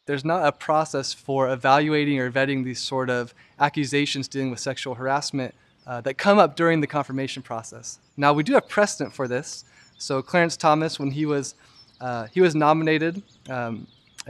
There's not a process for evaluating or vetting these sort of accusations dealing with sexual harassment that come up during the confirmation process. Now, we do have precedent for this. So Clarence Thomas, when he was nominated in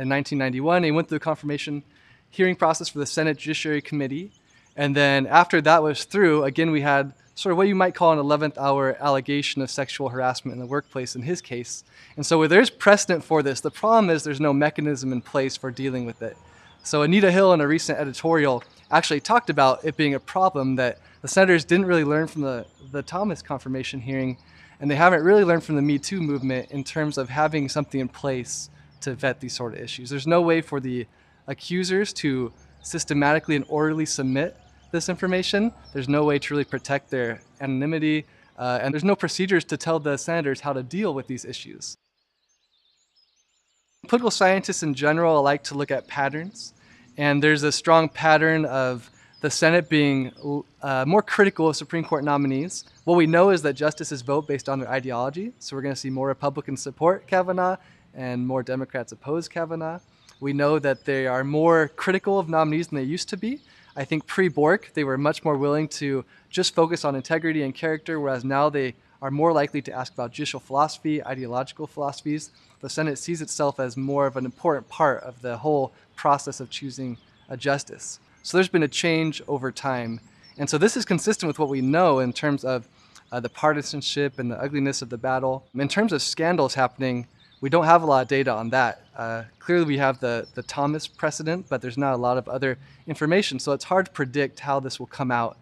1991, he went through the confirmation hearing process for the Senate Judiciary Committee. And then after that was through, again, we had sort of what you might call an 11th hour allegation of sexual harassment in the workplace in his case. And so there's precedent for this. The problem is there's no mechanism in place for dealing with it. So Anita Hill, in a recent editorial, actually talked about it being a problem that the senators didn't really learn from the Thomas confirmation hearing, and they haven't really learned from the Me Too movement in terms of having something in place to vet these sort of issues. There's no way for the accusers to systematically and orderly submit this information. There's no way to really protect their anonymity, and there's no procedures to tell the senators how to deal with these issues. Political scientists in general like to look at patterns, and there's a strong pattern of the Senate being more critical of Supreme Court nominees. What we know is that justices vote based on their ideology, so we're going to see more Republicans support Kavanaugh and more Democrats oppose Kavanaugh. We know that they are more critical of nominees than they used to be. I think pre-Bork, they were much more willing to just focus on integrity and character, whereas now they are more likely to ask about judicial philosophy, ideological philosophies. The Senate sees itself as more of an important part of the whole process of choosing a justice. So there's been a change over time. And so this is consistent with what we know in terms of the partisanship and the ugliness of the battle. In terms of scandals happening, we don't have a lot of data on that. Clearly we have the Thomas precedent, but there's not a lot of other information, so it's hard to predict how this will come out.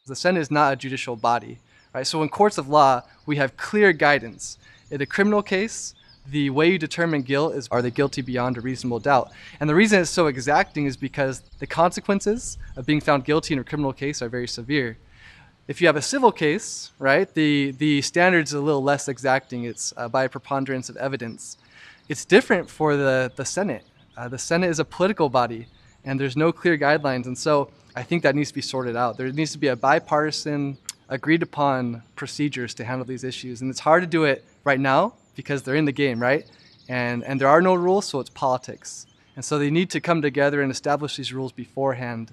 The Senate is not a judicial body, right? So in courts of law, we have clear guidance. In a criminal case, the way you determine guilt is, are they guilty beyond a reasonable doubt? And the reason it's so exacting is because the consequences of being found guilty in a criminal case are very severe. If you have a civil case, right, the standard's a little less exacting. It's by a preponderance of evidence. It's different for the Senate. The Senate is a political body, and there's no clear guidelines. And so I think that needs to be sorted out. There needs to be a bipartisan, agreed upon procedures to handle these issues. And it's hard to do it right now because they're in the game, right? And there are no rules, so it's politics. And so they need to come together and establish these rules beforehand.